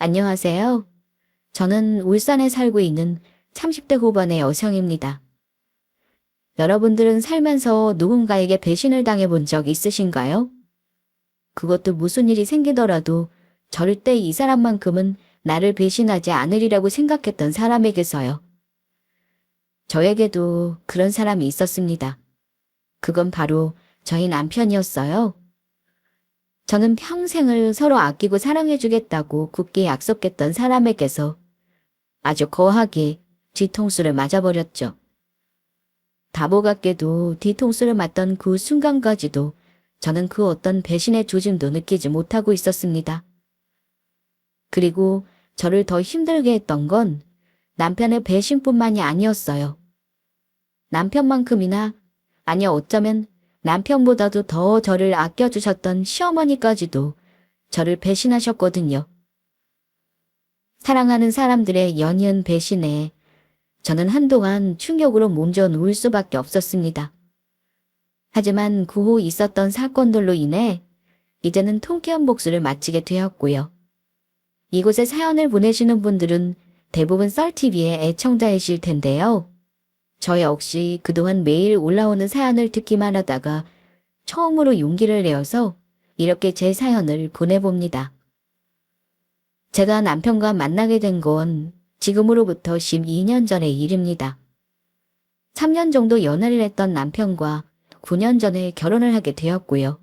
안녕하세요. 저는 울산에 살고 있는 30대 후반의 여성입니다. 여러분들은 살면서 누군가에게 배신을 당해본 적 있으신가요? 그것도 무슨 일이 생기더라도 절대 이 사람만큼은 나를 배신하지 않으리라고 생각했던 사람에게서요. 저에게도 그런 사람이 있었습니다. 그건 바로 저희 남편이었어요. 저는 평생을 서로 아끼고 사랑해주겠다고 굳게 약속했던 사람에게서 아주 거하게 뒤통수를 맞아버렸죠. 바보 같게도 뒤통수를 맞던 그 순간까지도 저는 그 어떤 배신의 조짐도 느끼지 못하고 있었습니다. 그리고 저를 더 힘들게 했던 건 남편의 배신뿐만이 아니었어요. 남편만큼이나, 아니 어쩌면 남편보다도 더 저를 아껴주셨던 시어머니까지도 저를 배신하셨거든요. 사랑하는 사람들의 연이은 배신에 저는 한동안 충격으로 몸져 누울 수밖에 없었습니다. 하지만 그 후 있었던 사건들로 인해 이제는 통쾌한 복수를 마치게 되었고요. 이곳에 사연을 보내시는 분들은 대부분 썰TV의 애청자이실 텐데요. 저 역시 그동안 매일 올라오는 사연을 듣기만 하다가 처음으로 용기를 내어서 이렇게 제 사연을 보내봅니다. 제가 남편과 만나게 된 건 지금으로부터 12년 전의 일입니다. 3년 정도 연애를 했던 남편과 9년 전에 결혼을 하게 되었고요.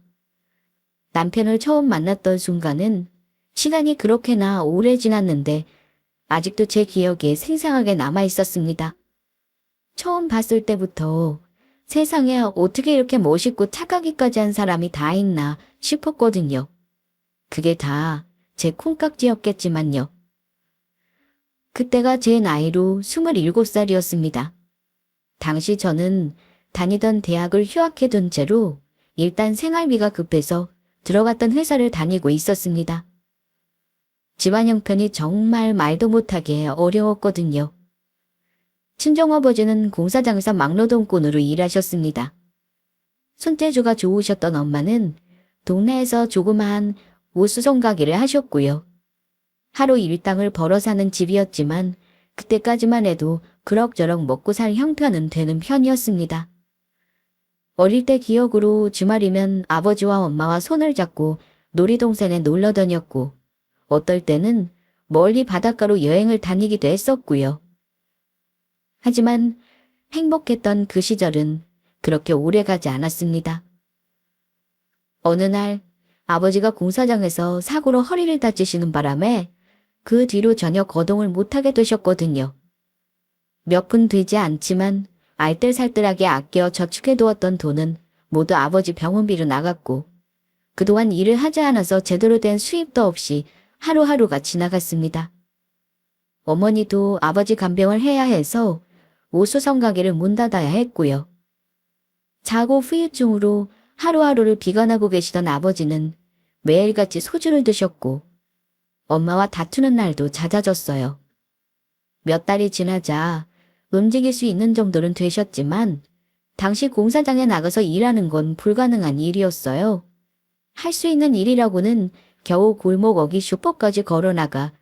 남편을 처음 만났던 순간은 시간이 그렇게나 오래 지났는데 아직도 제 기억에 생생하게 남아 있었습니다. 처음 봤을 때부터 세상에 어떻게 이렇게 멋있고 착하기까지 한 사람이 다 있나 싶었거든요. 그게 다 제 콩깍지였겠지만요. 그때가 제 나이로 27살이었습니다. 당시 저는 다니던 대학을 휴학해둔 채로 일단 생활비가 급해서 들어갔던 회사를 다니고 있었습니다. 집안 형편이 정말 말도 못하게 어려웠거든요. 친정아버지는 공사장에서 막노동꾼으로 일하셨습니다. 손재주가 좋으셨던 엄마는 동네에서 조그마한 옷수송 가게를 하셨고요. 하루 일당을 벌어 사는 집이었지만 그때까지만 해도 그럭저럭 먹고 살 형편은 되는 편이었습니다. 어릴 때 기억으로 주말이면 아버지와 엄마와 손을 잡고 놀이동산에 놀러 다녔고 어떨 때는 멀리 바닷가로 여행을 다니기도 했었고요. 하지만 행복했던 그 시절은 그렇게 오래 가지 않았습니다. 어느 날 아버지가 공사장에서 사고로 허리를 다치시는 바람에 그 뒤로 전혀 거동을 못하게 되셨거든요. 몇 푼 되지 않지만 알뜰살뜰하게 아껴 저축해두었던 돈은 모두 아버지 병원비로 나갔고 그동안 일을 하지 않아서 제대로 된 수입도 없이 하루하루가 지나갔습니다. 어머니도 아버지 간병을 해야 해서 옷수선 가게를 문 닫아야 했고요. 자고 후유증으로 하루하루를 비관하고 계시던 아버지는 매일같이 소주를 드셨고 엄마와 다투는 날도 잦아졌어요. 몇 달이 지나자 움직일 수 있는 정도는 되셨지만 당시 공사장에 나가서 일하는 건 불가능한 일이었어요. 할 수 있는 일이라고는 겨우 골목 어기 슈퍼까지 걸어나가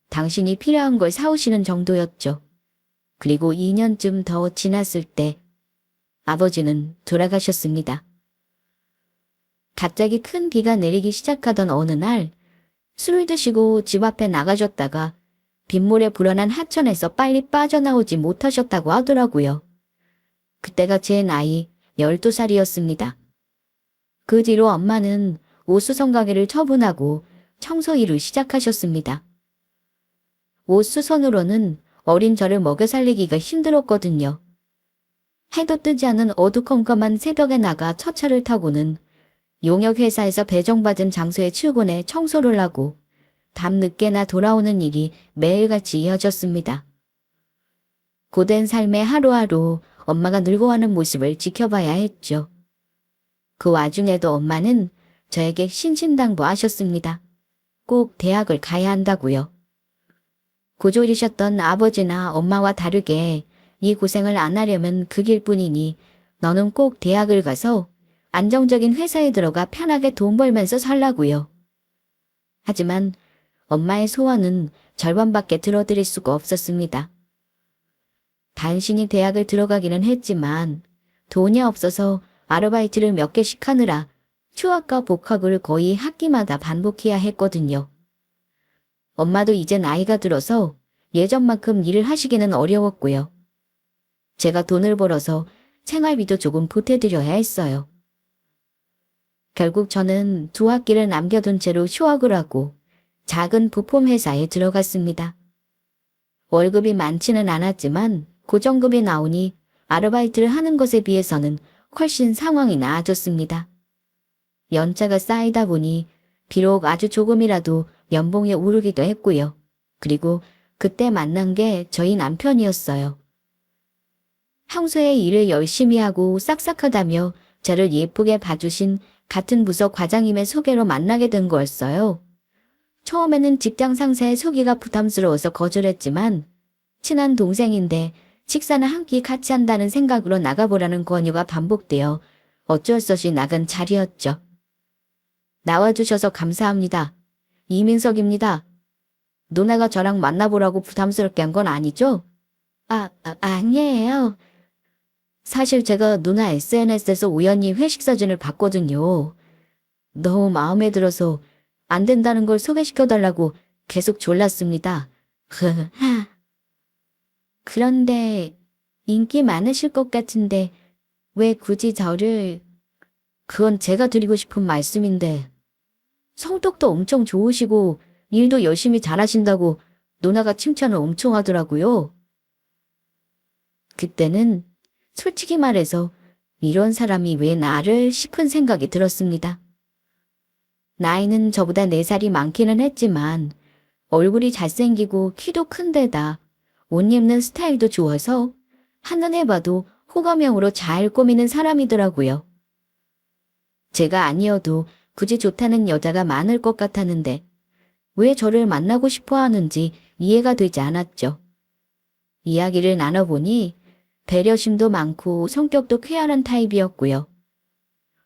당신이 필요한 걸 사오시는 정도였죠. 그리고 2년쯤 더 지났을 때 아버지는 돌아가셨습니다. 갑자기 큰 비가 내리기 시작하던 어느 날 술을 드시고 집 앞에 나가셨다가 빗물에 불어난 하천에서 빨리 빠져나오지 못하셨다고 하더라고요. 그때가 제 나이 12살이었습니다. 그 뒤로 엄마는 옷수선 가게를 처분하고 청소 일을 시작하셨습니다. 옷수선으로는 어린 저를 먹여 살리기가 힘들었거든요. 해도 뜨지 않은 어두컴컴한 새벽에 나가 첫차를 타고는 용역회사에서 배정받은 장소에 출근해 청소를 하고 밤늦게나 돌아오는 일이 매일같이 이어졌습니다. 고된 삶의 하루하루 엄마가 늙어가는 모습을 지켜봐야 했죠. 그 와중에도 엄마는 저에게 신신당부하셨습니다. 꼭 대학을 가야 한다고요. 고졸이셨던 아버지나 엄마와 다르게 이 고생을 안 하려면 그 길뿐이니 너는 꼭 대학을 가서 안정적인 회사에 들어가 편하게 돈 벌면서 살라고요. 하지만 엄마의 소원은 절반밖에 들어드릴 수가 없었습니다. 단신이 대학을 들어가기는 했지만 돈이 없어서 아르바이트를 몇 개씩 하느라 휴학과 복학을 거의 학기마다 반복해야 했거든요. 엄마도 이제 나이가 들어서 예전만큼 일을 하시기는 어려웠고요. 제가 돈을 벌어서 생활비도 조금 보태드려야 했어요. 결국 저는 2학기를 남겨둔 채로 휴학을 하고 작은 부품 회사에 들어갔습니다. 월급이 많지는 않았지만 고정급이 나오니 아르바이트를 하는 것에 비해서는 훨씬 상황이 나아졌습니다. 연차가 쌓이다 보니 비록 아주 조금이라도 연봉이 오르기도 했고요. 그리고 그때 만난 게 저희 남편이었어요. 평소에 일을 열심히 하고 싹싹하다며 저를 예쁘게 봐주신 같은 부서 과장님의 소개로 만나게 된 거였어요. 처음에는 직장 상사의 소개가 부담스러워서 거절했지만 친한 동생인데 식사는 한 끼 같이 한다는 생각으로 나가보라는 권유가 반복되어 어쩔 수 없이 나간 자리였죠. 나와주셔서 감사합니다. 이민석입니다. 누나가 저랑 만나보라고 부담스럽게 한 건 아니죠? 아니에요. 사실 제가 누나 SNS에서 우연히 회식 사진을 봤거든요. 너무 마음에 들어서 안 된다는 걸 소개시켜달라고 계속 졸랐습니다. 그런데 인기 많으실 것 같은데 왜 굳이 저를... 그건 제가 드리고 싶은 말씀인데 성격도 엄청 좋으시고 일도 열심히 잘하신다고 누나가 칭찬을 엄청 하더라고요. 그때는 솔직히 말해서 이런 사람이 왜 나를 싶은 생각이 들었습니다. 나이는 저보다 4살이 많기는 했지만 얼굴이 잘생기고 키도 큰 데다 옷 입는 스타일도 좋아서 한눈에 봐도 호감형으로 잘 꾸미는 사람이더라고요. 제가 아니어도 굳이 좋다는 여자가 많을 것 같았는데 왜 저를 만나고 싶어 하는지 이해가 되지 않았죠. 이야기를 나눠보니 배려심도 많고 성격도 쾌활한 타입이었고요.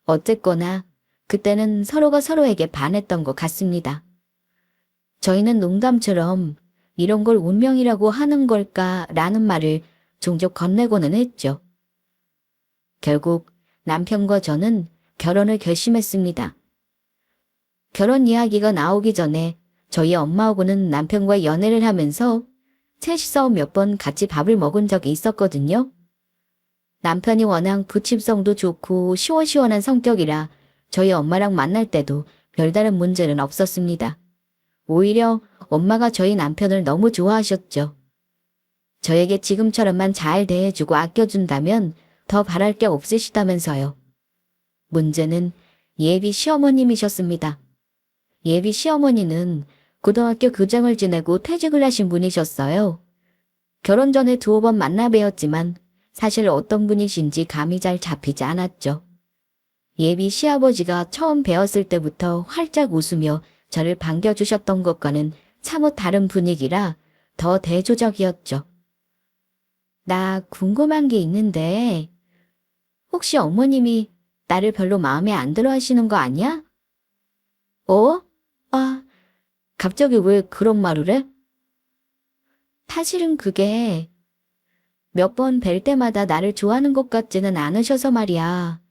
어쨌거나 그때는 서로가 서로에게 반했던 것 같습니다. 저희는 농담처럼 이런 걸 운명이라고 하는 걸까라는 말을 종종 건네고는 했죠. 결국 남편과 저는 결혼을 결심했습니다. 결혼 이야기가 나오기 전에 저희 엄마하고는 남편과 연애를 하면서 셋이서 몇 번 같이 밥을 먹은 적이 있었거든요. 남편이 워낙 부침성도 좋고 시원시원한 성격이라 저희 엄마랑 만날 때도 별다른 문제는 없었습니다. 오히려 엄마가 저희 남편을 너무 좋아하셨죠. 저에게 지금처럼만 잘 대해주고 아껴준다면 더 바랄 게 없으시다면서요. 문제는 예비 시어머님이셨습니다. 예비 시어머니는 고등학교 교장을 지내고 퇴직을 하신 분이셨어요. 결혼 전에 2번 만나 뵈었지만 사실 어떤 분이신지 감이 잘 잡히지 않았죠. 예비 시아버지가 처음 뵈었을 때부터 활짝 웃으며 저를 반겨주셨던 것과는 사뭇 다른 분위기라 더 대조적이었죠. 나 궁금한 게 있는데 혹시 어머님이 나를 별로 마음에 안 들어 하시는 거 아니야? 갑자기 왜 그런 말을 해? 사실은 그게 몇 번 뵐 때마다 나를 좋아하는 것 같지는 않으셔서 말이야.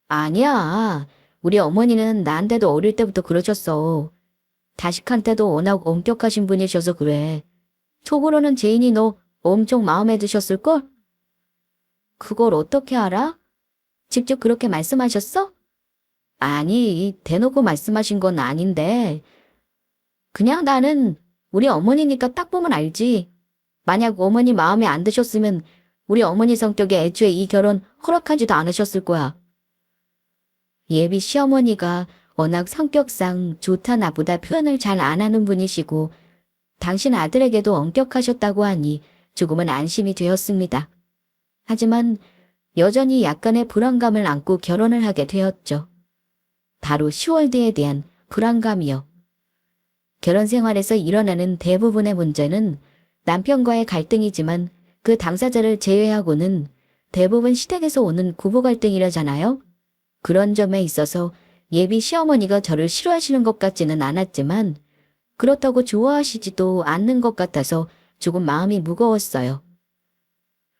아니야. 우리 어머니는 나한테도 어릴 때부터 그러셨어. 자식한테도 워낙 엄격하신 분이셔서 그래. 속으로는 제인이 너 엄청 마음에 드셨을걸? 그걸 어떻게 알아? 직접 그렇게 말씀하셨어? 아니, 대놓고 말씀하신 건 아닌데 그냥 나는 우리 어머니니까 딱 보면 알지. 만약 어머니 마음에 안 드셨으면 우리 어머니 성격에 애초에 이 결혼 허락하지도 않으셨을 거야. 예비 시어머니가 워낙 성격상 좋다 나보다 표현을 잘 안 하는 분이시고 당신 아들에게도 엄격하셨다고 하니 조금은 안심이 되었습니다. 하지만 여전히 약간의 불안감을 안고 결혼을 하게 되었죠. 바로 시월드에 대한 불안감이요. 결혼 생활에서 일어나는 대부분의 문제는 남편과의 갈등이지만 그 당사자를 제외하고는 대부분 시댁에서 오는 부부 갈등이라잖아요. 그런 점에 있어서 예비 시어머니가 저를 싫어하시는 것 같지는 않았지만 그렇다고 좋아하시지도 않는 것 같아서 조금 마음이 무거웠어요.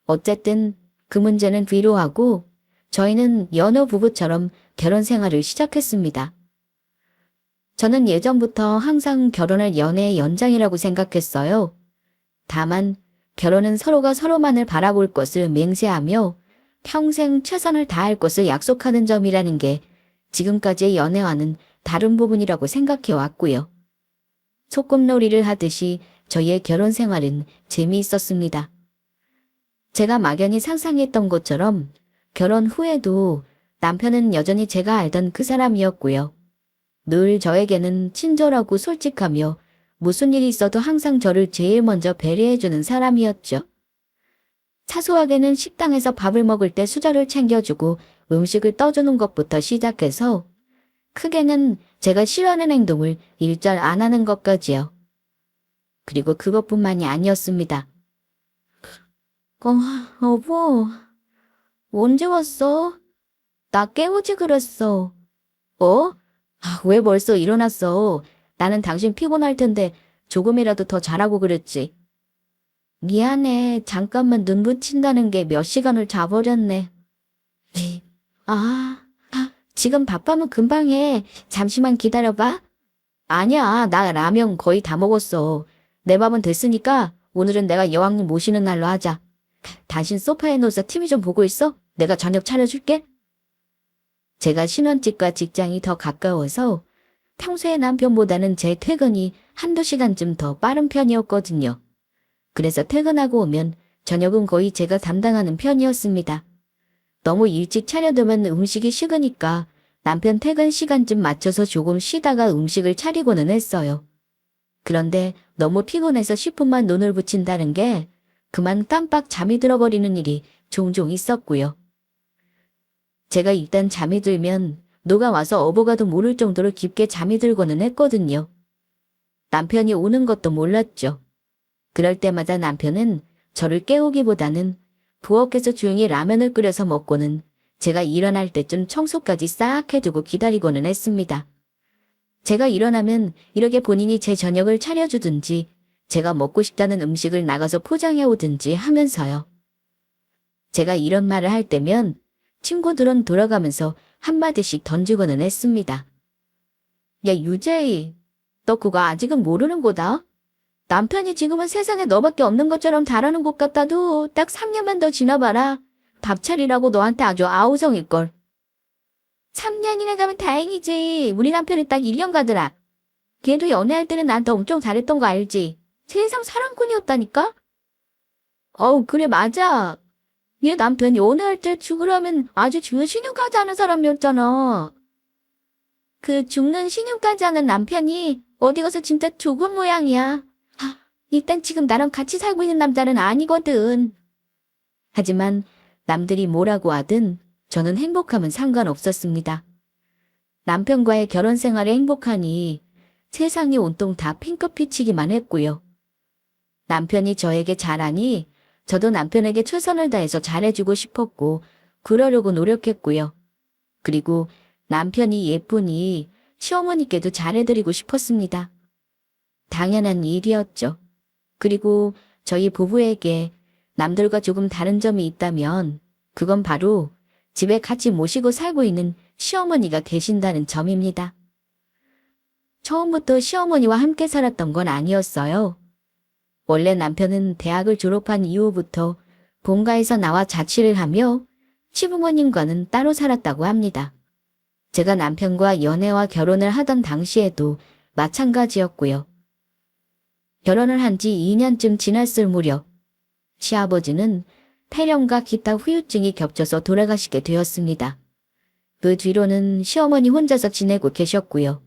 어쨌든 그 문제는 뒤로 하고 저희는 연어 부부처럼 결혼 생활을 시작했습니다. 저는 예전부터 항상 결혼을 연애의 연장이라고 생각했어요. 다만 결혼은 서로가 서로만을 바라볼 것을 맹세하며 평생 최선을 다할 것을 약속하는 점이라는 게 지금까지의 연애와는 다른 부분이라고 생각해 왔고요. 소꿉놀이를 하듯이 저희의 결혼 생활은 재미있었습니다. 제가 막연히 상상했던 것처럼 결혼 후에도 남편은 여전히 제가 알던 그 사람이었고요. 늘 저에게는 친절하고 솔직하며 무슨 일이 있어도 항상 저를 제일 먼저 배려해주는 사람이었죠. 사소하게는 식당에서 밥을 먹을 때 수저를 챙겨주고 음식을 떠주는 것부터 시작해서 크게는 제가 싫어하는 행동을 일절 안 하는 것까지요. 그리고 그것뿐만이 아니었습니다. 여보, 언제 왔어? 나 깨우지 그랬어. 왜 벌써 일어났어? 나는 당신 피곤할 텐데 조금이라도 더 자라고 그랬지. 미안해. 잠깐만 눈 붙인다는 게 몇 시간을 자버렸네. 지금 밥하면 금방 해. 잠시만 기다려봐. 아니야, 나 라면 거의 다 먹었어. 내 밥은 됐으니까 오늘은 내가 여왕님 모시는 날로 하자. 당신 소파에 누워서 TV 좀 보고 있어? 내가 저녁 차려줄게. 제가 신혼집과 직장이 더 가까워서 평소에 남편보다는 제 퇴근이 한두 시간쯤 더 빠른 편이었거든요. 그래서 퇴근하고 오면 저녁은 거의 제가 담당하는 편이었습니다. 너무 일찍 차려두면 음식이 식으니까 남편 퇴근 시간쯤 맞춰서 조금 쉬다가 음식을 차리고는 했어요. 그런데 너무 피곤해서 10분만 눈을 붙인다는 게 그만 깜빡 잠이 들어버리는 일이 종종 있었고요. 제가 일단 잠이 들면 누가 와서 어부가도 모를 정도로 깊게 잠이 들고는 했거든요. 남편이 오는 것도 몰랐죠. 그럴 때마다 남편은 저를 깨우기보다는 부엌에서 조용히 라면을 끓여서 먹고는 제가 일어날 때쯤 청소까지 싹 해두고 기다리고는 했습니다. 제가 일어나면 이렇게 본인이 제 저녁을 차려주든지 제가 먹고 싶다는 음식을 나가서 포장해 오든지 하면서요. 제가 이런 말을 할 때면 친구들은 돌아가면서 한마디씩 던지고는 했습니다. 야, 유재희, 너 그거 아직은 모르는 거다? 남편이 지금은 세상에 너밖에 없는 것처럼 잘하는 것 같아도 딱 3년만 더 지나봐라. 밥 차리라고 너한테 아주 아우성일걸. 3년이나 가면 다행이지. 우리 남편이 딱 1년 가더라. 걔도 연애할 때는 나한테 엄청 잘했던 거 알지? 세상 사랑꾼이었다니까? 그래 맞아. 얘 남편 연애할 때 죽으라면 아주 죽는 신용까지 하는 사람이었잖아. 그 죽는 신용까지 하는 남편이 어디 가서 진짜 죽은 모양이야. 일단 지금 나랑 같이 살고 있는 남자는 아니거든. 하지만 남들이 뭐라고 하든 저는 행복하면 상관없었습니다. 남편과의 결혼 생활에 행복하니 세상이 온통 다 핑크빛이기만 했고요. 남편이 저에게 잘하니 저도 남편에게 최선을 다해서 잘해주고 싶었고 그러려고 노력했고요. 그리고 남편이 예쁘니 시어머니께도 잘해드리고 싶었습니다. 당연한 일이었죠. 그리고 저희 부부에게 남들과 조금 다른 점이 있다면 그건 바로 집에 같이 모시고 살고 있는 시어머니가 계신다는 점입니다. 처음부터 시어머니와 함께 살았던 건 아니었어요. 원래 남편은 대학을 졸업한 이후부터 본가에서 나와 자취를 하며 시부모님과는 따로 살았다고 합니다. 제가 남편과 연애와 결혼을 하던 당시에도 마찬가지였고요. 결혼을 한 지 2년쯤 지났을 무렵 시아버지는 폐렴과 기타 후유증이 겹쳐서 돌아가시게 되었습니다. 그 뒤로는 시어머니 혼자서 지내고 계셨고요.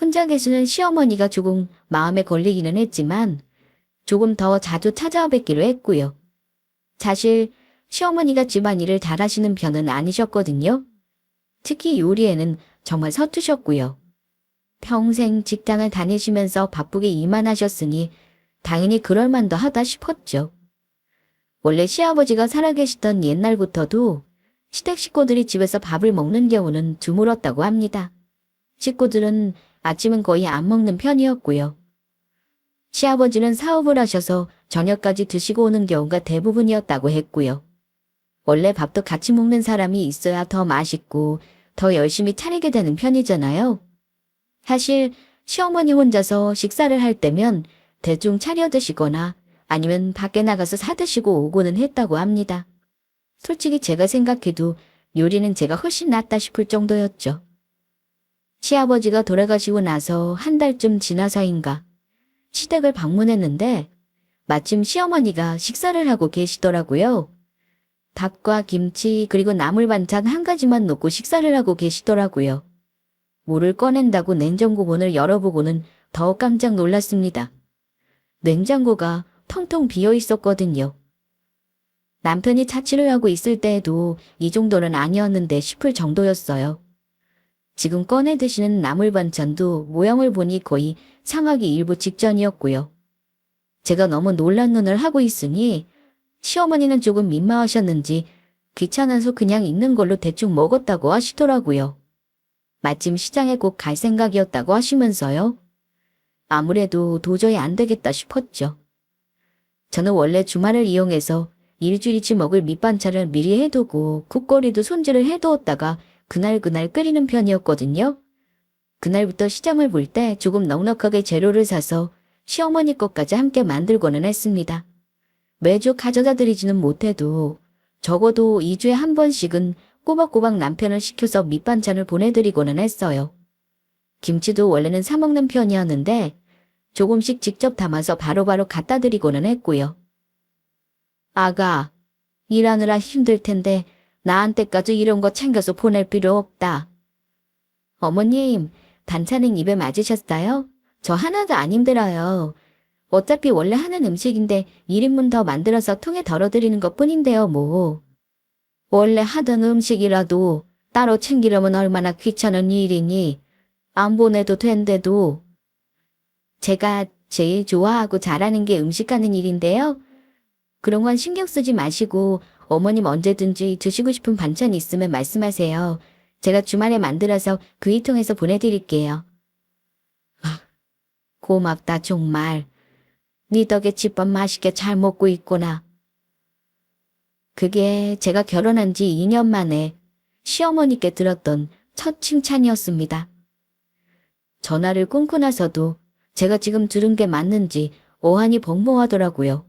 혼자 계시는 시어머니가 조금 마음에 걸리기는 했지만 조금 더 자주 찾아와 뵙기로 했고요. 사실 시어머니가 집안일을 잘하시는 편은 아니셨거든요. 특히 요리에는 정말 서투셨고요. 평생 직장을 다니시면서 바쁘게 일만 하셨으니 당연히 그럴 만도 하다 싶었죠. 원래 시아버지가 살아계시던 옛날부터도 시댁 식구들이 집에서 밥을 먹는 경우는 드물었다고 합니다. 식구들은 아침은 거의 안 먹는 편이었고요. 시아버지는 사업을 하셔서 저녁까지 드시고 오는 경우가 대부분이었다고 했고요. 원래 밥도 같이 먹는 사람이 있어야 더 맛있고 더 열심히 차리게 되는 편이잖아요. 사실 시어머니 혼자서 식사를 할 때면 대충 차려 드시거나 아니면 밖에 나가서 사 드시고 오고는 했다고 합니다. 솔직히 제가 생각해도 요리는 제가 훨씬 낫다 싶을 정도였죠. 시아버지가 돌아가시고 나서 한 달쯤 지나서인가 시댁을 방문했는데 마침 시어머니가 식사를 하고 계시더라고요. 닭과 김치 그리고 나물 반찬 한 가지만 놓고 식사를 하고 계시더라고요. 물을 꺼낸다고 냉장고 문을 열어보고는 더 깜짝 놀랐습니다. 냉장고가 텅텅 비어 있었거든요. 남편이 자취를 하고 있을 때에도 이 정도는 아니었는데 싶을 정도였어요. 지금 꺼내 드시는 나물 반찬도 모양을 보니 거의 상하기 일보 직전이었고요. 제가 너무 놀란 눈을 하고 있으니 시어머니는 조금 민망하셨는지 귀찮아서 그냥 있는 걸로 대충 먹었다고 하시더라고요. 마침 시장에 꼭 갈 생각이었다고 하시면서요. 아무래도 도저히 안 되겠다 싶었죠. 저는 원래 주말을 이용해서 일주일치 먹을 밑반찬을 미리 해두고 국거리도 손질을 해두었다가 그날 끓이는 편이었거든요. 그날부터 시장을 볼 때 조금 넉넉하게 재료를 사서 시어머니 것까지 함께 만들고는 했습니다. 매주 가져다 드리지는 못해도 적어도 2주에 한 번씩은 꼬박꼬박 남편을 시켜서 밑반찬을 보내드리고는 했어요. 김치도 원래는 사 먹는 편이었는데 조금씩 직접 담아서 바로바로 갖다 드리고는 했고요. 아가, 일하느라 힘들 텐데 나한테까지 이런 거 챙겨서 보낼 필요 없다. 어머님, 반찬은 입에 맞으셨어요? 저 하나도 안 힘들어요. 어차피 원래 하는 음식인데 1인분 더 만들어서 통에 덜어드리는 것뿐인데요, 뭐. 원래 하던 음식이라도 따로 챙기려면 얼마나 귀찮은 일이니. 안 보내도 된대도. 제가 제일 좋아하고 잘하는 게 음식하는 일인데요. 그런 건 신경 쓰지 마시고 어머님 언제든지 드시고 싶은 반찬 있으면 말씀하세요. 제가 주말에 만들어서 구이통해서 보내드릴게요. 고맙다 정말. 네 덕에 집밥 맛있게 잘 먹고 있구나. 그게 제가 결혼한 지 2년 만에 시어머니께 들었던 첫 칭찬이었습니다. 전화를 끊고 나서도 제가 지금 들은 게 맞는지 어안이 벙벙하더라고요.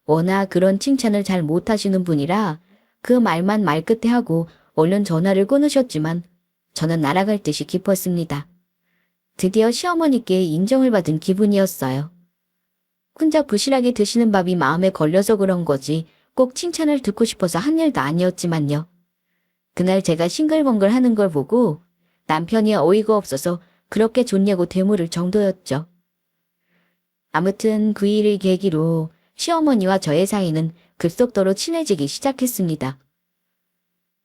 워낙 그런 칭찬을 잘 못하시는 분이라 그 말만 말끝에 하고 얼른 전화를 끊으셨지만 저는 날아갈 듯이 기뻤습니다. 드디어 시어머니께 인정을 받은 기분이었어요. 혼자 부실하게 드시는 밥이 마음에 걸려서 그런 거지 꼭 칭찬을 듣고 싶어서 한 일도 아니었지만요. 그날 제가 싱글벙글 하는 걸 보고 남편이 어이가 없어서 그렇게 좋냐고 되물을 정도였죠. 아무튼 그 일을 계기로 시어머니와 저의 사이는 급속도로 친해지기 시작했습니다.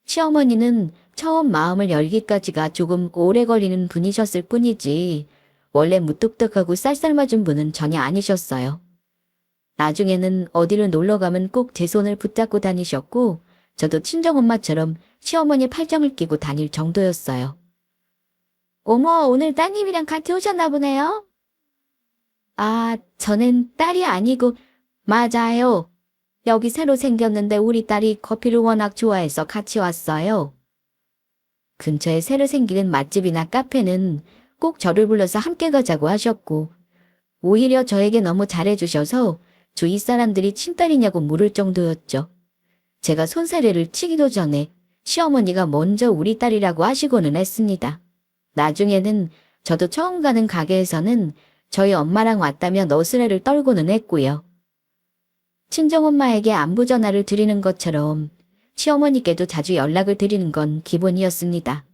시어머니는 처음 마음을 열기까지가 조금 오래 걸리는 분이셨을 뿐이지 원래 무뚝뚝하고 쌀쌀맞은 분은 전혀 아니셨어요. 나중에는 어디를 놀러가면 꼭 제 손을 붙잡고 다니셨고 저도 친정엄마처럼 시어머니 팔짱을 끼고 다닐 정도였어요. 어머, 오늘 따님이랑 같이 오셨나 보네요? 아, 저는 딸이 아니고 맞아요. 여기 새로 생겼는데 우리 딸이 커피를 워낙 좋아해서 같이 왔어요. 근처에 새로 생기는 맛집이나 카페는 꼭 저를 불러서 함께 가자고 하셨고 오히려 저에게 너무 잘해주셔서 주위 사람들이 친딸이냐고 물을 정도였죠. 제가 손사래를 치기도 전에 시어머니가 먼저 우리 딸이라고 하시고는 했습니다. 나중에는 저도 처음 가는 가게에서는 저희 엄마랑 왔다며 너스레를 떨고는 했고요. 친정엄마에게 안부 전화를 드리는 것처럼 시어머니께도 자주 연락을 드리는 건 기본이었습니다.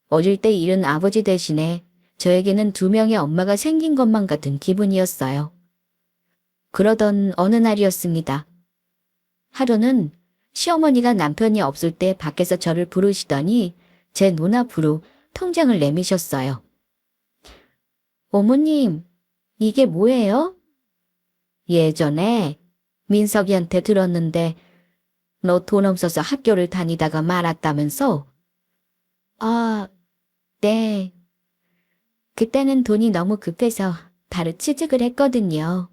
어릴 때 잃은 아버지 대신에 저에게는 2명의 엄마가 생긴 것만 같은 기분이었어요. 그러던 어느 날이었습니다. 하루는 시어머니가 남편이 없을 때 밖에서 저를 부르시더니 제 눈앞으로 통장을 내미셨어요. 어머님, 이게 뭐예요? 예전에 민석이한테 들었는데 너 돈 없어서 학교를 다니다가 말았다면서? 아, 네. 그때는 돈이 너무 급해서 바로 취직을 했거든요.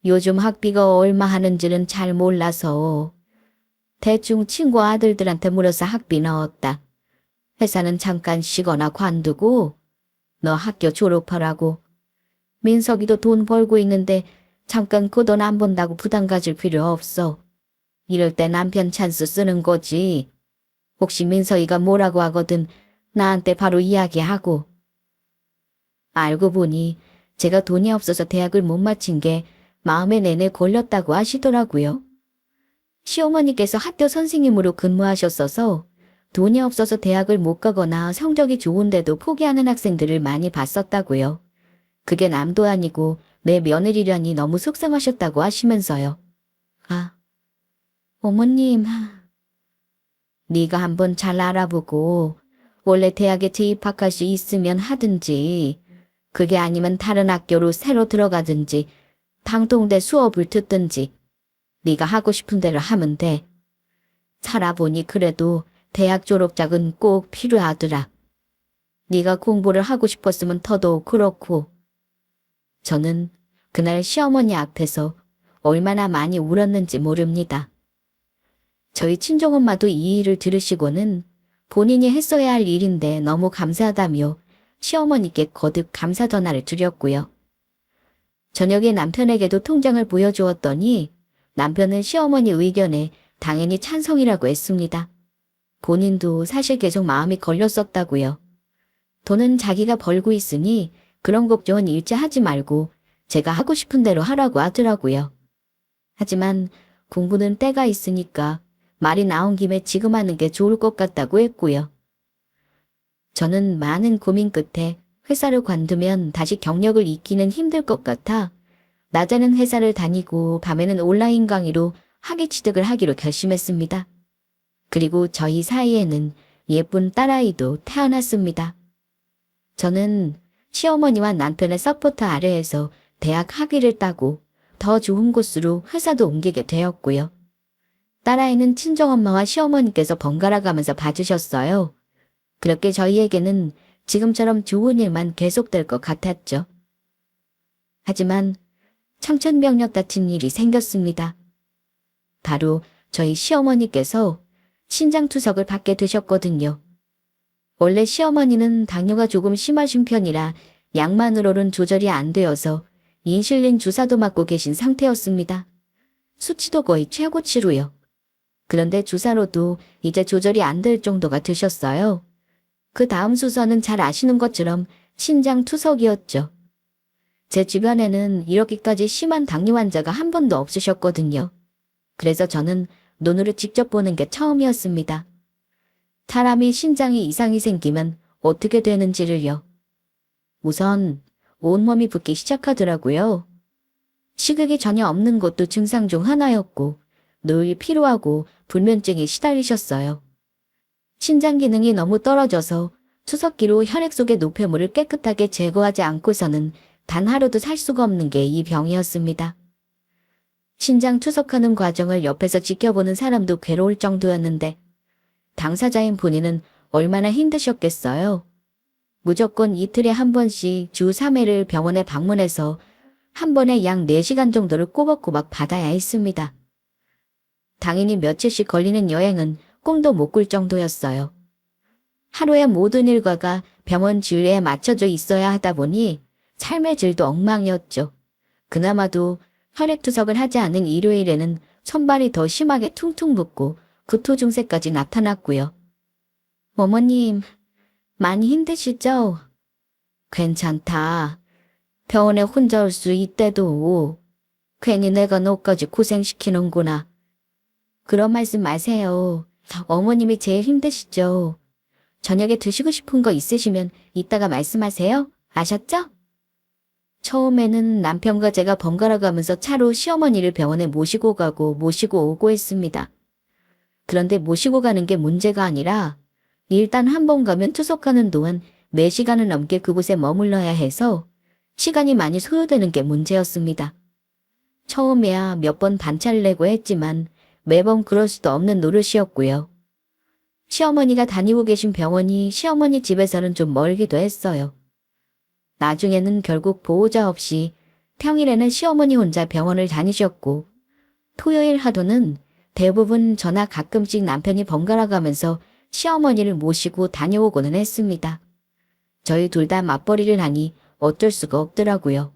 요즘 학비가 얼마 하는지는 잘 몰라서 대충 친구 아들들한테 물어서 학비 넣었다. 회사는 잠깐 쉬거나 관두고 너 학교 졸업하라고. 민석이도 돈 벌고 있는데 잠깐 그 돈 안 번다고 부담 가질 필요 없어. 이럴 때 남편 찬스 쓰는 거지. 혹시 민석이가 뭐라고 하거든 나한테 바로 이야기하고. 알고 보니 제가 돈이 없어서 대학을 못 마친 게 마음에 내내 걸렸다고 하시더라고요. 시어머니께서 학교 선생님으로 근무하셨어서 돈이 없어서 대학을 못 가거나 성적이 좋은데도 포기하는 학생들을 많이 봤었다고요. 그게 남도 아니고 내 며느리라니 너무 속상하셨다고 하시면서요. 아, 어머님, 네가 한번 잘 알아보고 원래 대학에 재입학할 수 있으면 하든지 그게 아니면 다른 학교로 새로 들어가든지 방통대 수업을 듣든지 네가 하고 싶은 대로 하면 돼. 살아보니 그래도 대학 졸업장은 꼭 필요하더라. 네가 공부를 하고 싶었으면 더더욱 그렇고. 저는 그날 시어머니 앞에서 얼마나 많이 울었는지 모릅니다. 저희 친정엄마도 이 일을 들으시고는 본인이 했어야 할 일인데 너무 감사하다며 시어머니께 거듭 감사 전화를 드렸고요. 저녁에 남편에게도 통장을 보여주었더니 남편은 시어머니 의견에 당연히 찬성이라고 했습니다. 본인도 사실 계속 마음이 걸렸었다고요. 돈은 자기가 벌고 있으니 그런 걱정은 일체 하지 말고 제가 하고 싶은 대로 하라고 하더라고요. 하지만 공부는 때가 있으니까 말이 나온 김에 지금 하는 게 좋을 것 같다고 했고요. 저는 많은 고민 끝에 회사를 관두면 다시 경력을 익히는 힘들 것 같아 낮에는 회사를 다니고 밤에는 온라인 강의로 학위 취득을 하기로 결심했습니다. 그리고 저희 사이에는 예쁜 딸아이도 태어났습니다. 저는 시어머니와 남편의 서포트 아래에서 대학 학위를 따고 더 좋은 곳으로 회사도 옮기게 되었고요. 딸아이는 친정엄마와 시어머니께서 번갈아 가면서 봐주셨어요. 그렇게 저희에게는 지금처럼 좋은 일만 계속될 것 같았죠. 하지만 청천벽력 같은 일이 생겼습니다. 바로 저희 시어머니께서 신장투석을 받게 되셨거든요. 원래 시어머니는 당뇨가 조금 심하신 편이라 약만으로는 조절이 안 되어서 인슐린 주사도 맞고 계신 상태였습니다. 수치도 거의 최고치로요. 그런데 주사로도 이제 조절이 안 될 정도가 되셨어요. 그 다음 순서는 잘 아시는 것처럼 신장투석이었죠. 제 주변에는 이렇게까지 심한 당뇨 환자가 한 번도 없으셨거든요. 그래서 저는 눈으로 직접 보는 게 처음이었습니다. 사람이 신장에 이상이 생기면 어떻게 되는지를요. 우선 온몸이 붓기 시작하더라고요. 식욕이 전혀 없는 것도 증상 중 하나였고 늘 피로하고 불면증에 시달리셨어요. 신장 기능이 너무 떨어져서 투석기로 혈액 속의 노폐물을 깨끗하게 제거하지 않고서는 단 하루도 살 수가 없는 게 이 병이었습니다. 신장 투석하는 과정을 옆에서 지켜보는 사람도 괴로울 정도였는데 당사자인 본인은 얼마나 힘드셨겠어요. 무조건 이틀에 한 번씩 주 3회를 병원에 방문해서 한 번에 약 4시간 정도를 꼬박꼬박 받아야 했습니다. 당연히 며칠씩 걸리는 여행은 꿈도 못 꿀 정도였어요. 하루의 모든 일과가 병원 진료에 맞춰져 있어야 하다 보니 삶의 질도 엉망이었죠. 그나마도 혈액투석을 하지 않은 일요일에는 손발이 더 심하게 퉁퉁 붓고 구토 증세까지 나타났고요. 어머님, 많이 힘드시죠? 괜찮다. 병원에 혼자 올 수 있대도 괜히 내가 너까지 고생시키는구나. 그런 말씀 마세요. 어머님이 제일 힘드시죠. 저녁에 드시고 싶은 거 있으시면 이따가 말씀하세요. 아셨죠? 처음에는 남편과 제가 번갈아 가면서 차로 시어머니를 병원에 모시고 가고 모시고 오고 했습니다. 그런데 모시고 가는 게 문제가 아니라 일단 한 번 가면 투석하는 동안 4시간을 넘게 그곳에 머물러야 해서 시간이 많이 소요되는 게 문제였습니다. 처음에야 몇 번 반차를 내고 했지만 매번 그럴 수도 없는 노릇이었고요. 시어머니가 다니고 계신 병원이 시어머니 집에서는 좀 멀기도 했어요. 나중에는 결국 보호자 없이 평일에는 시어머니 혼자 병원을 다니셨고 토요일 하루는 대부분 저나 가끔씩 남편이 번갈아 가면서 시어머니를 모시고 다녀오고는 했습니다. 저희 둘 다 맞벌이를 하니 어쩔 수가 없더라고요.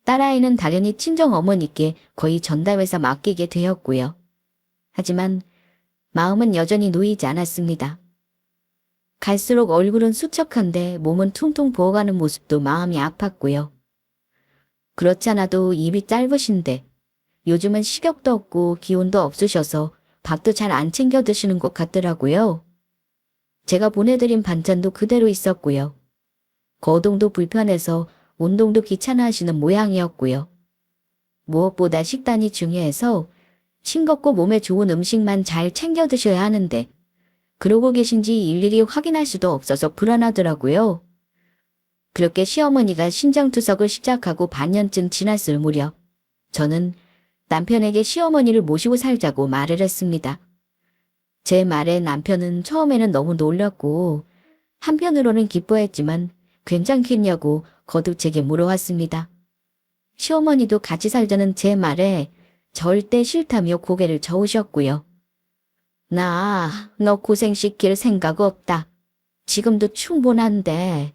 딸아이는 당연히 친정어머니께 거의 전담해서 맡기게 되었고요. 하지만 마음은 여전히 놓이지 않았습니다. 갈수록 얼굴은 수척한데 몸은 퉁퉁 부어가는 모습도 마음이 아팠고요. 그렇지 않아도 입이 짧으신데 요즘은 식욕도 없고 기운도 없으셔서 밥도 잘 안 챙겨 드시는 것 같더라고요. 제가 보내드린 반찬도 그대로 있었고요. 거동도 불편해서 운동도 귀찮아 하시는 모양이었고요. 무엇보다 식단이 중요해서 싱겁고 몸에 좋은 음식만 잘 챙겨 드셔야 하는데 그러고 계신지 일일이 확인할 수도 없어서 불안하더라고요. 그렇게 시어머니가 신장투석을 시작하고 반년쯤 지났을 무렵 저는 남편에게 시어머니를 모시고 살자고 말을 했습니다. 제 말에 남편은 처음에는 너무 놀랐고 한편으로는 기뻐했지만 괜찮겠냐고 거듭 제게 물어왔습니다. 시어머니도 같이 살자는 제 말에 절대 싫다며 고개를 저으셨고요. 너 고생시킬 생각 없다. 지금도 충분한데.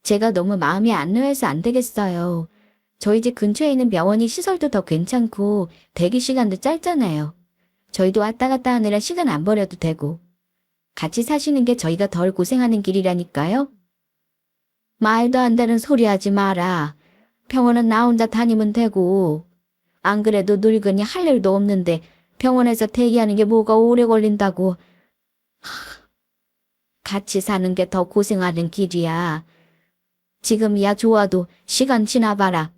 제가 너무 마음이 안 놓여서 안 되겠어요. 저희 집 근처에 있는 병원이 시설도 더 괜찮고 대기 시간도 짧잖아요. 저희도 왔다 갔다 하느라 시간 안 버려도 되고. 같이 사시는 게 저희가 덜 고생하는 길이라니까요. 말도 안 되는 소리 하지 마라. 병원은 나 혼자 다니면 되고. 안 그래도 늙으니 할 일도 없는데 병원에서 대기하는 게 뭐가 오래 걸린다고. 같이 사는 게 더 고생하는 길이야. 지금이야 좋아도 시간 지나봐라.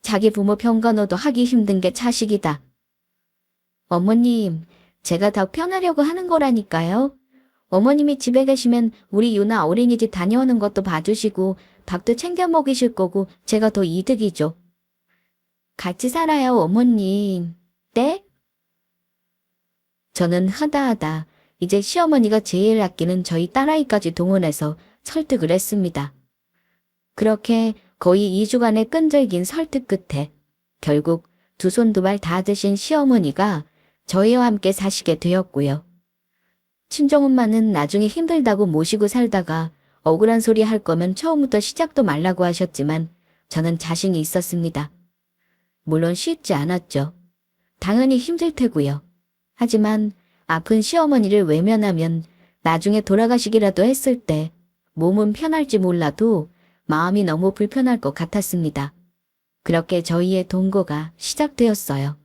자기 부모 평간호도 하기 힘든 게 자식이다. 어머님, 제가 더 편하려고 하는 거라니까요. 어머님이 집에 계시면 우리 유나 어린이집 다녀오는 것도 봐주시고 밥도 챙겨 먹이실 거고 제가 더 이득이죠. 같이 살아요, 어머님. 네? 저는 하다하다 이제 시어머니가 제일 아끼는 저희 딸아이까지 동원해서 설득을 했습니다. 그렇게 거의 2주간의 끈질긴 설득 끝에 결국 두 손 두 발 다 드신 시어머니가 저희와 함께 사시게 되었고요. 친정엄마는 나중에 힘들다고 모시고 살다가 억울한 소리 할 거면 처음부터 시작도 말라고 하셨지만 저는 자신이 있었습니다. 물론 쉽지 않았죠. 당연히 힘들 테고요. 하지만 아픈 시어머니를 외면하면 나중에 돌아가시기라도 했을 때 몸은 편할지 몰라도 마음이 너무 불편할 것 같았습니다. 그렇게 저희의 동거가 시작되었어요.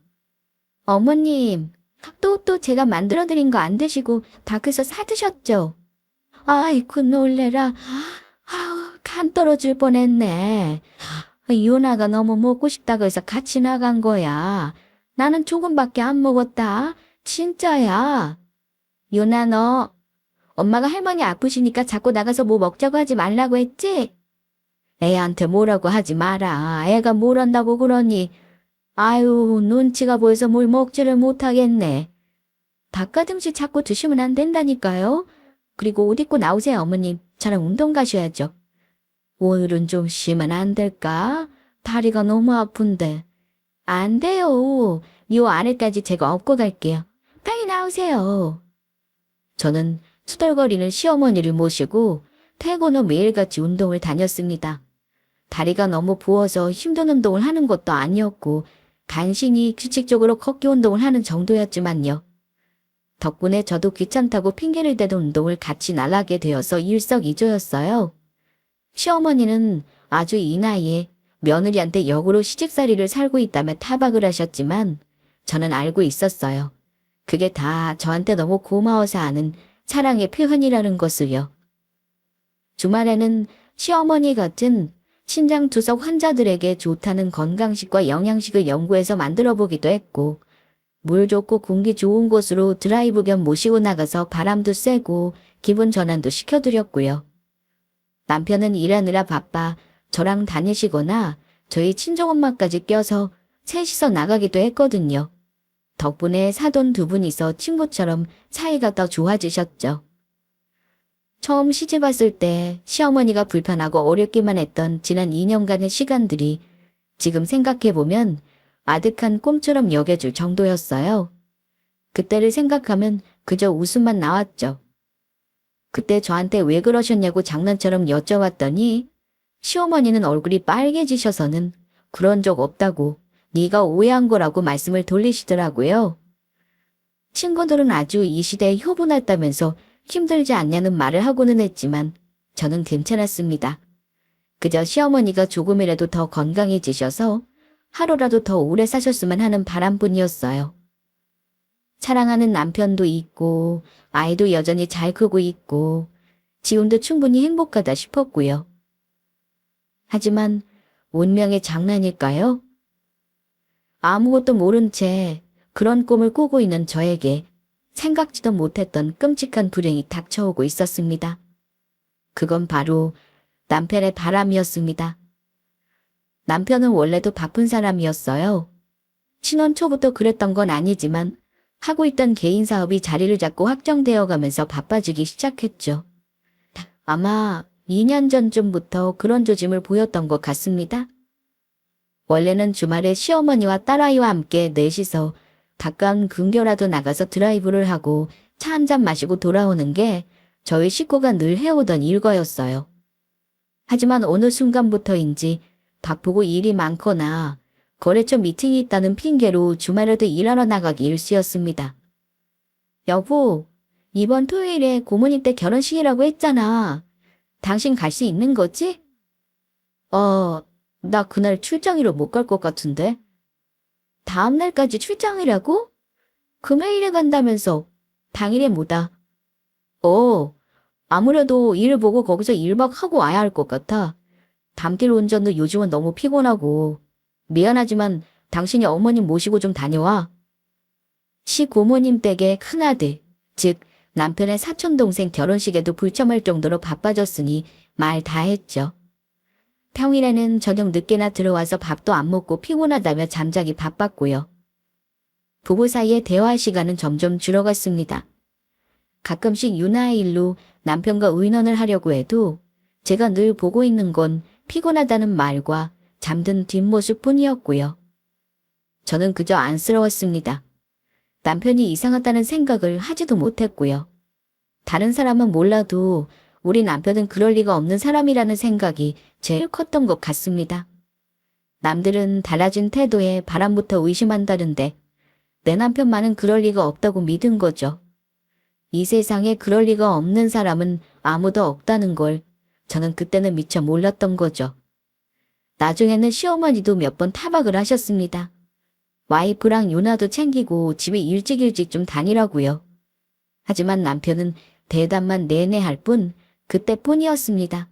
어머님, 또 제가 만들어드린 거 안 드시고 밖에서 사드셨죠? 아이고 놀래라. 아우, 간 떨어질 뻔했네. 유나가 너무 먹고 싶다고 해서 같이 나간 거야. 나는 조금밖에 안 먹었다. 진짜야. 유나 너 엄마가 할머니 아프시니까 자꾸 나가서 뭐 먹자고 하지 말라고 했지? 애한테 뭐라고 하지 마라. 애가 뭘 한다고 그러니. 아유, 눈치가 보여서 뭘 먹지를 못하겠네. 바깥 음식 자꾸 드시면 안 된다니까요. 그리고 옷 입고 나오세요, 어머님. 저랑 운동 가셔야죠. 오늘은 좀 쉬면 안 될까? 다리가 너무 아픈데. 안 돼요. 요 아래까지 제가 업고 갈게요. 빨리 나오세요. 저는 투덜거리는 시어머니를 모시고 퇴근 후 매일같이 운동을 다녔습니다. 다리가 너무 부어서 힘든 운동을 하는 것도 아니었고 간신히 규칙적으로 걷기 운동을 하는 정도였지만요. 덕분에 저도 귀찮다고 핑계를 대던 운동을 같이 나가게 되어서 일석이조였어요. 시어머니는 아주 이 나이에 며느리한테 역으로 시집살이를 살고 있다며 타박을 하셨지만 저는 알고 있었어요. 그게 다 저한테 너무 고마워서 하는 사랑의 표현이라는 것을요. 주말에는 시어머니 같은 신장투석 환자들에게 좋다는 건강식과 영양식을 연구해서 만들어 보기도 했고 물 좋고 공기 좋은 곳으로 드라이브 겸 모시고 나가서 바람도 쐬고 기분 전환도 시켜드렸고요. 남편은 일하느라 바빠 저랑 다니시거나 저희 친정엄마까지 껴서 셋이서 나가기도 했거든요. 덕분에 사돈 두 분이서 친구처럼 사이가 더 좋아지셨죠. 처음 시집 왔을 때 시어머니가 불편하고 어렵기만 했던 지난 2년간의 시간들이 지금 생각해보면 아득한 꿈처럼 여겨질 정도였어요. 그때를 생각하면 그저 웃음만 나왔죠. 그때 저한테 왜 그러셨냐고 장난처럼 여쭤봤더니 시어머니는 얼굴이 빨개지셔서는 그런 적 없다고 네가 오해한 거라고 말씀을 돌리시더라고요. 친구들은 아주 이 시대에 효분했다면서 힘들지 않냐는 말을 하고는 했지만 저는 괜찮았습니다. 그저 시어머니가 조금이라도 더 건강해지셔서 하루라도 더 오래 사셨으면 하는 바람뿐이었어요. 사랑하는 남편도 있고 아이도 여전히 잘 크고 있고 지금도 충분히 행복하다 싶었고요. 하지만 운명의 장난일까요? 아무것도 모른 채 그런 꿈을 꾸고 있는 저에게 생각지도 못했던 끔찍한 불행이 닥쳐오고 있었습니다. 그건 바로 남편의 바람이었습니다. 남편은 원래도 바쁜 사람이었어요. 신혼 초부터 그랬던 건 아니지만 하고 있던 개인 사업이 자리를 잡고 확정되어 가면서 바빠지기 시작했죠. 아마 2년 전쯤부터 그런 조짐을 보였던 것 같습니다. 원래는 주말에 시어머니와 딸아이와 함께 넷이서 가까운 근교라도 나가서 드라이브를 하고 차 한 잔 마시고 돌아오는 게 저희 식구가 늘 해오던 일과였어요. 하지만 어느 순간부터인지 바쁘고 일이 많거나 거래처 미팅이 있다는 핑계로 주말에도 일하러 나가기 일쑤였습니다. 여보, 이번 토요일에 고모님 댁 결혼식이라고 했잖아. 당신 갈 수 있는 거지? 나 그날 출장이라 못 갈 것 같은데. 다음 날까지 출장이라고? 금요일에 간다면서 당일에 뭐다. 아무래도 일을 보고 거기서 1박 하고 와야 할 것 같아. 밤길 운전도 요즘은 너무 피곤하고. 미안하지만 당신이 어머님 모시고 좀 다녀와. 시고모님 댁의 큰아들, 즉 남편의 사촌동생 결혼식에도 불참할 정도로 바빠졌으니 말 다 했죠. 평일에는 저녁 늦게나 들어와서 밥도 안 먹고 피곤하다며 잠자기 바빴고요. 부부 사이의 대화 시간은 점점 줄어갔습니다. 가끔씩 유나의 일로 남편과 의논을 하려고 해도 제가 늘 보고 있는 건 피곤하다는 말과 잠든 뒷모습 뿐이었고요. 저는 그저 안쓰러웠습니다. 남편이 이상하다는 생각을 하지도 못했고요. 다른 사람은 몰라도 우리 남편은 그럴 리가 없는 사람이라는 생각이 제일 컸던 것 같습니다. 남들은 달라진 태도에 바람부터 의심한다는데 내 남편만은 그럴 리가 없다고 믿은 거죠. 이 세상에 그럴 리가 없는 사람은 아무도 없다는 걸 저는 그때는 미처 몰랐던 거죠. 나중에는 시어머니도 몇 번 타박을 하셨습니다. 와이프랑 유나도 챙기고 집에 일찍 좀 다니라고요. 하지만 남편은 대답만 내내 할 뿐 그때뿐이었습니다.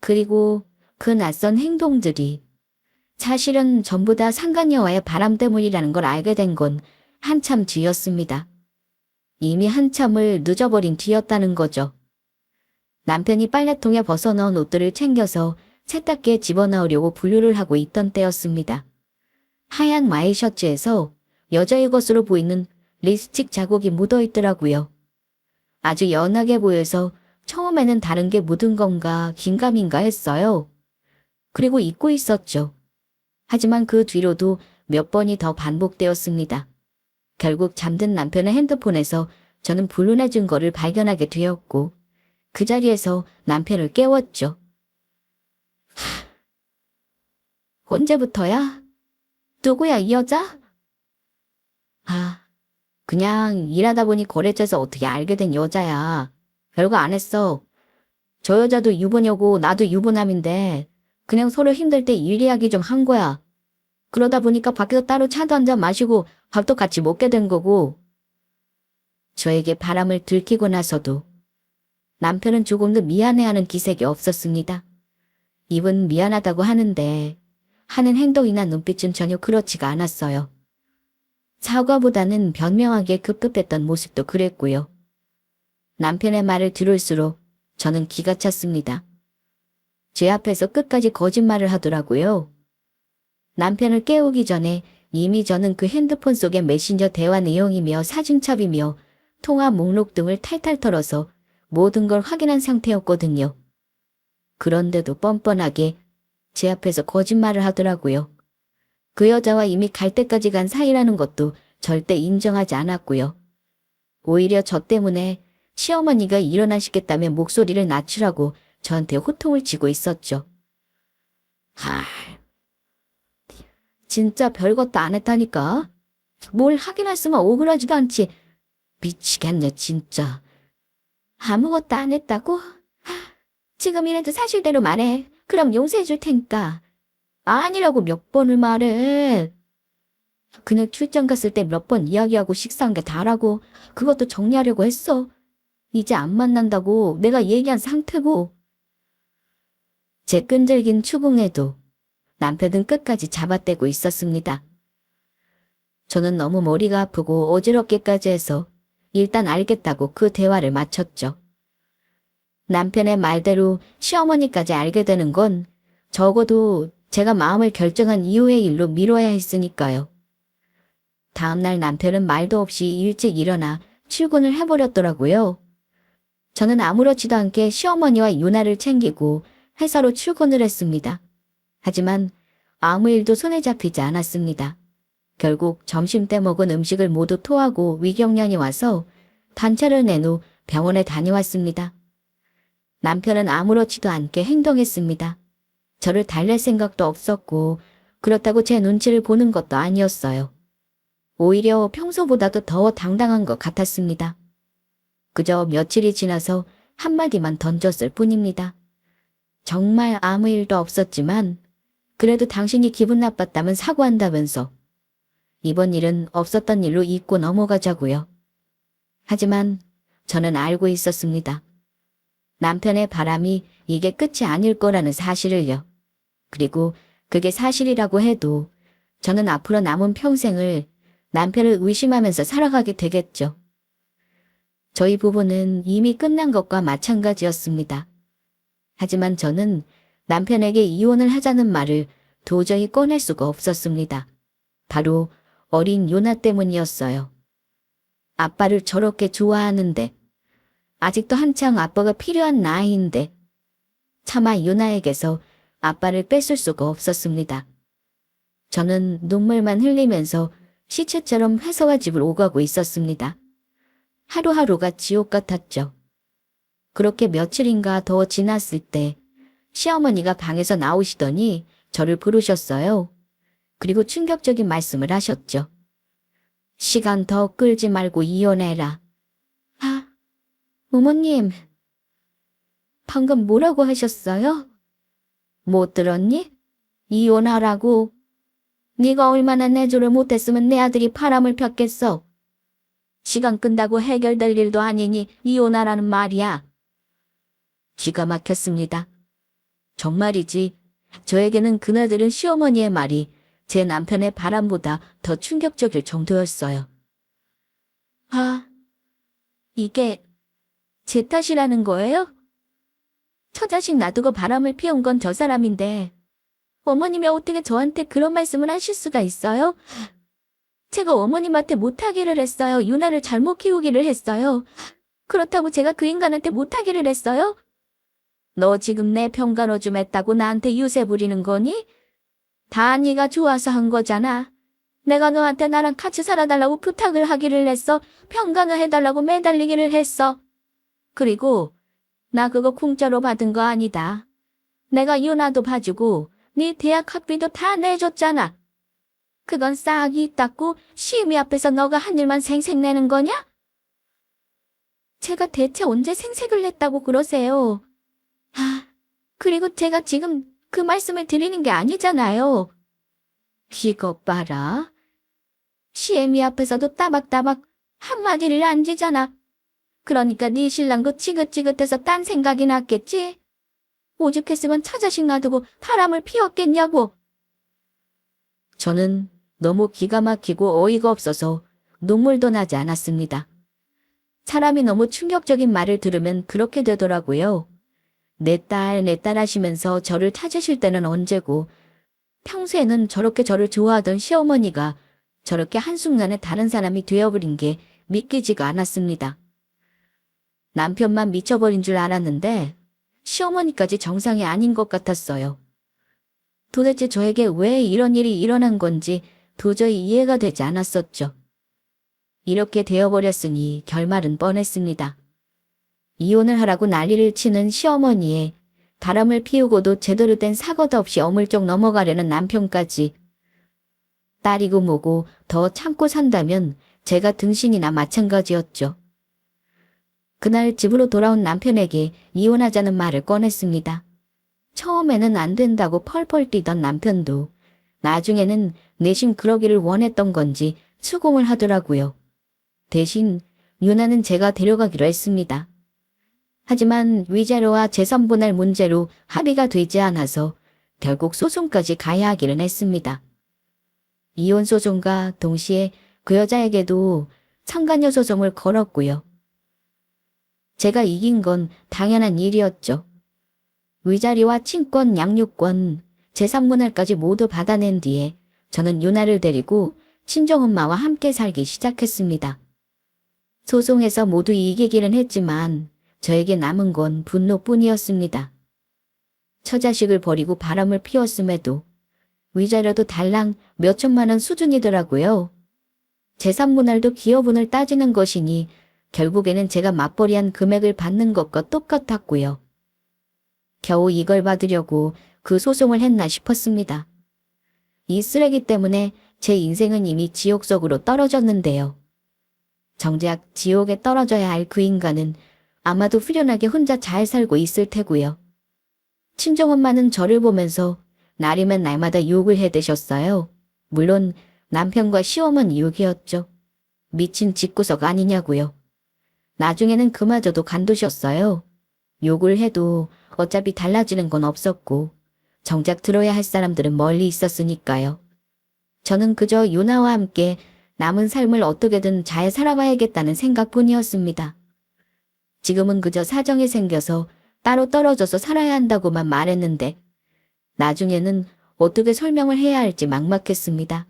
그리고 그 낯선 행동들이 사실은 전부 다 상간녀와의 바람 때문이라는 걸 알게 된 건 한참 뒤였습니다. 이미 한참을 늦어버린 뒤였다는 거죠. 남편이 빨래통에 벗어넣은 옷들을 챙겨서 세탁기에 집어넣으려고 분류를 하고 있던 때였습니다. 하얀 와이셔츠에서 여자의 것으로 보이는 립스틱 자국이 묻어있더라고요. 아주 연하게 보여서 처음에는 다른 게 묻은 건가 긴가민가 했어요. 그리고 잊고 있었죠. 하지만 그 뒤로도 몇 번이 더 반복되었습니다. 결국 잠든 남편의 핸드폰에서 저는 불륜의 증거를 발견하게 되었고 그 자리에서 남편을 깨웠죠. 언제부터야? 누구야 이 여자? 그냥 일하다 보니 거래처에서 어떻게 알게 된 여자야. 별거 안 했어. 저 여자도 유부녀고 나도 유부남인데 그냥 서로 힘들 때 일 이야기 좀 한 거야. 그러다 보니까 밖에서 따로 차도 한잔 마시고 밥도 같이 먹게 된 거고. 저에게 바람을 들키고 나서도 남편은 조금도 미안해하는 기색이 없었습니다. 입은 미안하다고 하는데 하는 행동이나 눈빛은 전혀 그렇지가 않았어요. 사과보다는 변명하게 급급했던 모습도 그랬고요. 남편의 말을 들을수록 저는 기가 찼습니다. 제 앞에서 끝까지 거짓말을 하더라고요. 남편을 깨우기 전에 이미 저는 그 핸드폰 속의 메신저 대화 내용이며 사진첩이며 통화 목록 등을 탈탈 털어서 모든 걸 확인한 상태였거든요. 그런데도 뻔뻔하게 제 앞에서 거짓말을 하더라고요. 그 여자와 이미 갈 때까지 간 사이라는 것도 절대 인정하지 않았고요. 오히려 저 때문에 시어머니가 일어나시겠다며 목소리를 낮추라고 저한테 호통을 치고 있었죠. 하, 진짜 별것도 안 했다니까. 뭘 하긴 했으면 억울하지도 않지. 미치겠네 진짜. 아무것도 안 했다고? 지금이라도 사실대로 말해. 그럼 용서해 줄 테니까. 아니라고 몇 번을 말해. 그냥 출장 갔을 때 몇 번 이야기하고 식사한 게 다라고. 그것도 정리하려고 했어. 이제 안 만난다고 내가 얘기한 상태고. 제 끈질긴 추궁에도 남편은 끝까지 잡아떼고 있었습니다. 저는 너무 머리가 아프고 어지럽기까지 해서 일단 알겠다고 그 대화를 마쳤죠. 남편의 말대로 시어머니까지 알게 되는 건 적어도 제가 마음을 결정한 이후의 일로 미뤄야 했으니까요. 다음날 남편은 말도 없이 일찍 일어나 출근을 해버렸더라고요. 저는 아무렇지도 않게 시어머니와 유나를 챙기고 회사로 출근을 했습니다. 하지만 아무 일도 손에 잡히지 않았습니다. 결국 점심때 먹은 음식을 모두 토하고 위경련이 와서 단차를 낸 후 병원에 다녀왔습니다. 남편은 아무렇지도 않게 행동했습니다. 저를 달랠 생각도 없었고 그렇다고 제 눈치를 보는 것도 아니었어요. 오히려 평소보다도 더 당당한 것 같았습니다. 그저 며칠이 지나서 한마디만 던졌을 뿐입니다. 정말 아무 일도 없었지만 그래도 당신이 기분 나빴다면 사과한다면서 이번 일은 없었던 일로 잊고 넘어가자고요. 하지만 저는 알고 있었습니다. 남편의 바람이 이게 끝이 아닐 거라는 사실을요. 그리고 그게 사실이라고 해도 저는 앞으로 남은 평생을 남편을 의심하면서 살아가게 되겠죠. 저희 부부는 이미 끝난 것과 마찬가지였습니다. 하지만 저는 남편에게 이혼을 하자는 말을 도저히 꺼낼 수가 없었습니다. 바로 어린 유나 때문이었어요. 아빠를 저렇게 좋아하는데, 아직도 한창 아빠가 필요한 나이인데, 차마 유나에게서 아빠를 뺏을 수가 없었습니다. 저는 눈물만 흘리면서 시체처럼 회사와 집을 오가고 있었습니다. 하루하루가 지옥 같았죠. 그렇게 며칠인가 더 지났을 때 시어머니가 방에서 나오시더니 저를 부르셨어요. 그리고 충격적인 말씀을 하셨죠. 시간 더 끌지 말고 이혼해라. 아, 어머님, 방금 뭐라고 하셨어요? 못 들었니? 이혼하라고. 네가 얼마나 내조를 못했으면 내 아들이 바람을 폈겠어. 시간 끈다고 해결될 일도 아니니 이혼하라는 말이야. 기가 막혔습니다. 정말이지. 저에게는 그날들은 시어머니의 말이 제 남편의 바람보다 더 충격적일 정도였어요. 아, 이게 제 탓이라는 거예요? 처자식 놔두고 바람을 피운 건 저 사람인데 어머님이 어떻게 저한테 그런 말씀을 하실 수가 있어요? 제가 어머님한테 못하기를 했어요. 유나를 잘못 키우기를 했어요. 그렇다고 제가 그 인간한테 못하기를 했어요? 너 지금 내 평간호 좀 했다고 나한테 유세 부리는 거니? 다 네가 좋아서 한 거잖아. 내가 너한테 나랑 같이 살아달라고 부탁을 하기를 했어. 평간호 해달라고 매달리기를 했어. 그리고 나 그거 공짜로 받은 거 아니다. 내가 유나도 봐주고 네 대학 학비도 다 내줬잖아. 그건 싹이 닦고 시음이 앞에서 너가 한 일만 생색내는 거냐? 제가 대체 언제 생색을 냈다고 그러세요? 아, 그리고 제가 지금 그 말씀을 드리는 게 아니잖아요. 이것 봐라. 시애미 앞에서도 따박따박 한마디를 안 지잖아. 그러니까 네 신랑도 지긋지긋해서 딴 생각이 났겠지? 오죽했으면 처자식 놔두고 바람을 피웠겠냐고. 저는 너무 기가 막히고 어이가 없어서 눈물도 나지 않았습니다. 사람이 너무 충격적인 말을 들으면 그렇게 되더라고요. 내 딸 하시면서 저를 찾으실 때는 언제고 평소에는 저렇게 저를 좋아하던 시어머니가 저렇게 한순간에 다른 사람이 되어버린 게 믿기지가 않았습니다. 남편만 미쳐버린 줄 알았는데 시어머니까지 정상이 아닌 것 같았어요. 도대체 저에게 왜 이런 일이 일어난 건지 도저히 이해가 되지 않았었죠. 이렇게 되어버렸으니 결말은 뻔했습니다. 이혼을 하라고 난리를 치는 시어머니에 바람을 피우고도 제대로 된 사과도 없이 어물쩍 넘어가려는 남편까지. 딸이고 뭐고 더 참고 산다면 제가 등신이나 마찬가지였죠. 그날 집으로 돌아온 남편에게 이혼하자는 말을 꺼냈습니다. 처음에는 안 된다고 펄펄 뛰던 남편도 나중에는 내심 그러기를 원했던 건지 수긍을 하더라고요. 대신 유나는 제가 데려가기로 했습니다. 하지만 위자료와 재산분할 문제로 합의가 되지 않아서 결국 소송까지 가야 하기는 했습니다. 이혼 소송과 동시에 그 여자에게도 상간녀 소송을 걸었고요. 제가 이긴 건 당연한 일이었죠. 위자료와 친권, 양육권, 재산분할까지 모두 받아낸 뒤에 저는 유나를 데리고 친정엄마와 함께 살기 시작했습니다. 소송에서 모두 이기기는 했지만 저에게 남은 건 분노뿐이었습니다. 처자식을 버리고 바람을 피웠음에도 위자료도 달랑 몇천만 원 수준이더라고요. 재산분할도 기여분을 따지는 것이니 결국에는 제가 맞벌이한 금액을 받는 것과 똑같았고요. 겨우 이걸 받으려고 그 소송을 했나 싶었습니다. 이 쓰레기 때문에 제 인생은 이미 지옥 속으로 떨어졌는데요. 정작 지옥에 떨어져야 할 그 인간은 아마도 후련하게 혼자 잘 살고 있을 테고요. 친정엄마는 저를 보면서 날이면 날마다 욕을 해대셨어요. 물론 남편과 시어머니 욕이었죠. 미친 집구석 아니냐고요. 나중에는 그마저도 간두셨어요. 욕을 해도 어차피 달라지는 건 없었고 정작 들어야 할 사람들은 멀리 있었으니까요. 저는 그저 유나와 함께 남은 삶을 어떻게든 잘 살아가야겠다는 생각뿐이었습니다. 지금은 그저 사정이 생겨서 따로 떨어져서 살아야 한다고만 말했는데 나중에는 어떻게 설명을 해야 할지 막막했습니다.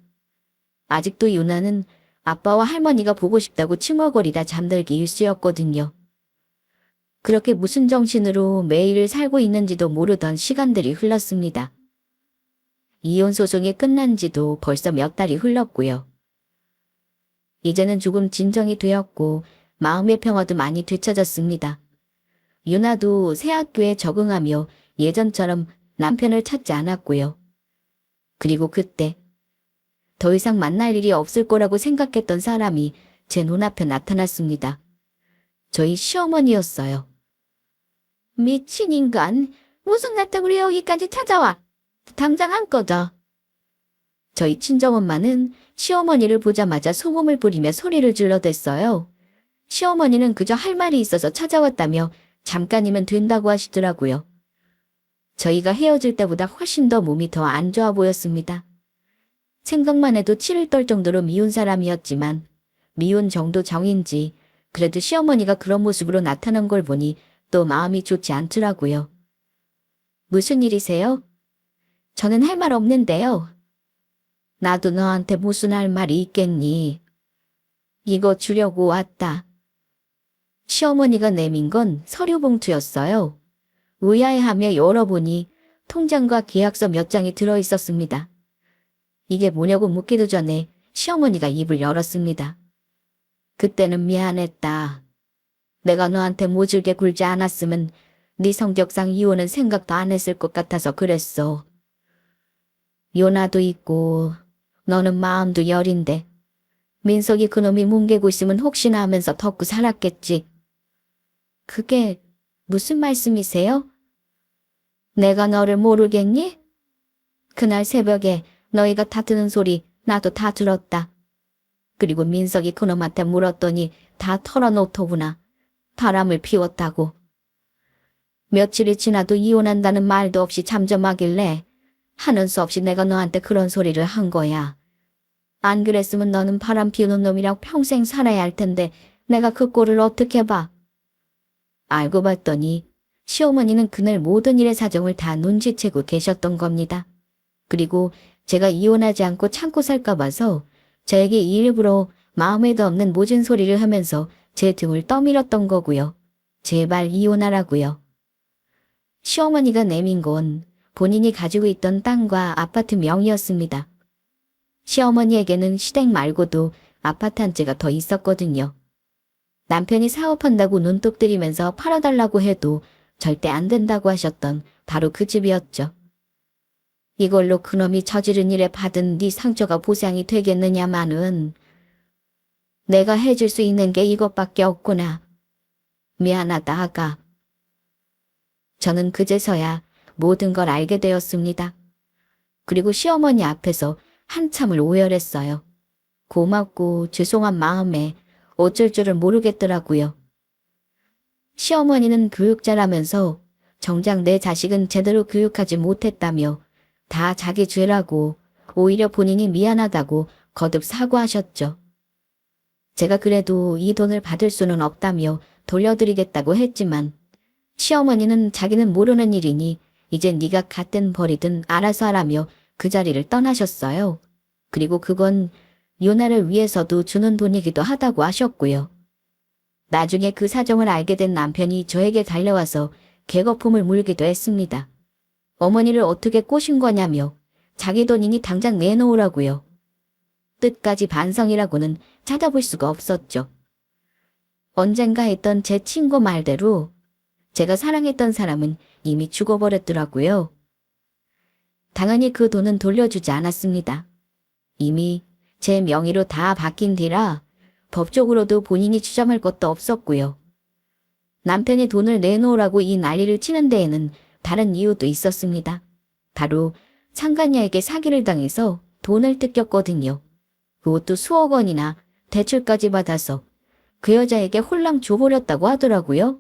아직도 유나는 아빠와 할머니가 보고 싶다고 칭얼거리다 잠들기 일쑤였거든요. 그렇게 무슨 정신으로 매일을 살고 있는지도 모르던 시간들이 흘렀습니다. 이혼 소송이 끝난 지도 벌써 몇 달이 흘렀고요. 이제는 조금 진정이 되었고 마음의 평화도 많이 되찾았습니다. 유나도 새 학교에 적응하며 예전처럼 남편을 찾지 않았고요. 그리고 그때 더 이상 만날 일이 없을 거라고 생각했던 사람이 제 눈앞에 나타났습니다. 저희 시어머니였어요. 미친 인간, 무슨 날 때문에 여기까지 찾아와? 당장 안 꺼져. 저희 친정엄마는 시어머니를 보자마자 소금을 뿌리며 소리를 질러댔어요. 시어머니는 그저 할 말이 있어서 찾아왔다며 잠깐이면 된다고 하시더라고요. 저희가 헤어질 때보다 훨씬 더 몸이 더 안 좋아 보였습니다. 생각만 해도 치를 떨 정도로 미운 사람이었지만 미운 정도 정인지 그래도 시어머니가 그런 모습으로 나타난 걸 보니 또 마음이 좋지 않더라고요. 무슨 일이세요? 저는 할 말 없는데요. 나도 너한테 무슨 할 말이 있겠니? 이거 주려고 왔다. 시어머니가 내민 건 서류 봉투였어요. 의아해하며 열어보니 통장과 계약서 몇 장이 들어있었습니다. 이게 뭐냐고 묻기도 전에 시어머니가 입을 열었습니다. 그때는 미안했다. 내가 너한테 모질게 굴지 않았으면 네 성격상 이혼은 생각도 안 했을 것 같아서 그랬어. 요나도 있고 너는 마음도 여린데 민석이 그놈이 뭉개고 있으면 혹시나 하면서 덮고 살았겠지. 그게 무슨 말씀이세요? 내가 너를 모르겠니? 그날 새벽에 너희가 다 드는 소리 나도 다 들었다. 그리고 민석이 그놈한테 물었더니 다 털어놓더구나. 바람을 피웠다고. 며칠이 지나도 이혼한다는 말도 없이 잠잠하길래 하는 수 없이 내가 너한테 그런 소리를 한 거야. 안 그랬으면 너는 바람 피우는 놈이랑 평생 살아야 할 텐데 내가 그 꼴을 어떻게 봐. 알고 봤더니 시어머니는 그날 모든 일의 사정을 다 눈치채고 계셨던 겁니다. 그리고 제가 이혼하지 않고 참고 살까 봐서 저에게 일부러 마음에도 없는 모진 소리를 하면서 제 등을 떠밀었던 거고요. 제발 이혼하라고요. 시어머니가 내민 건 본인이 가지고 있던 땅과 아파트 명의였습니다. 시어머니에게는 시댁 말고도 아파트 한 채가 더 있었거든요. 남편이 사업한다고 눈독 들이면서 팔아달라고 해도 절대 안 된다고 하셨던 바로 그 집이었죠. 이걸로 그놈이 저지른 일에 받은 네 상처가 보상이 되겠느냐마는 내가 해줄 수 있는 게 이것밖에 없구나. 미안하다 아가. 저는 그제서야 모든 걸 알게 되었습니다. 그리고 시어머니 앞에서 한참을 오열했어요. 고맙고 죄송한 마음에 어쩔 줄을 모르겠더라고요. 시어머니는 교육자라면서 정작 내 자식은 제대로 교육하지 못했다며 다 자기 죄라고 오히려 본인이 미안하다고 거듭 사과하셨죠. 제가 그래도 이 돈을 받을 수는 없다며 돌려드리겠다고 했지만 시어머니는 자기는 모르는 일이니 이제 네가 갖든 버리든 알아서 하라며 그 자리를 떠나셨어요. 그리고 그건 유나를 위해서도 주는 돈이기도 하다고 하셨고요. 나중에 그 사정을 알게 된 남편이 저에게 달려와서 개거품을 물기도 했습니다. 어머니를 어떻게 꼬신 거냐며 자기 돈이니 당장 내놓으라고요. 뜻까지 반성이라고는 찾아볼 수가 없었죠. 언젠가 했던 제 친구 말대로 제가 사랑했던 사람은 이미 죽어버렸더라고요. 당연히 그 돈은 돌려주지 않았습니다. 이미 제 명의로 다 바뀐 뒤라 법적으로도 본인이 주장할 것도 없었고요. 남편이 돈을 내놓으라고 이 난리를 치는 데에는 다른 이유도 있었습니다. 바로 상간녀에게 사기를 당해서 돈을 뜯겼거든요. 그것도 수억 원이나 대출까지 받아서 그 여자에게 홀랑 줘버렸다고 하더라고요.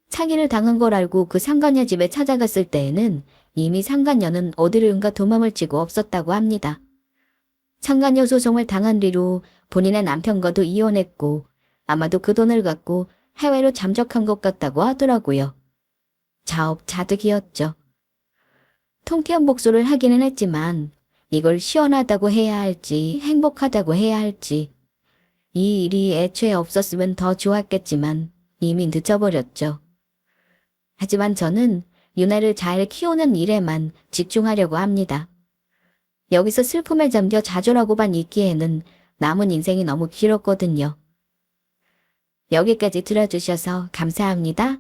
사기를 당한 걸 알고 그 상간녀 집에 찾아갔을 때에는 이미 상간녀는 어디를 은가 도망을 치고 없었다고 합니다. 상간녀 소송을 당한 뒤로 본인의 남편과도 이혼했고 아마도 그 돈을 갖고 해외로 잠적한 것 같다고 하더라고요. 자업자득이었죠. 통쾌한 복수를 하기는 했지만 이걸 시원하다고 해야 할지 행복하다고 해야 할지 이 일이 애초에 없었으면 더 좋았겠지만 이미 늦어버렸죠. 하지만 저는 유나를 잘 키우는 일에만 집중하려고 합니다. 여기서 슬픔에 잠겨 좌절하고만 있기에는 남은 인생이 너무 길었거든요. 여기까지 들어주셔서 감사합니다.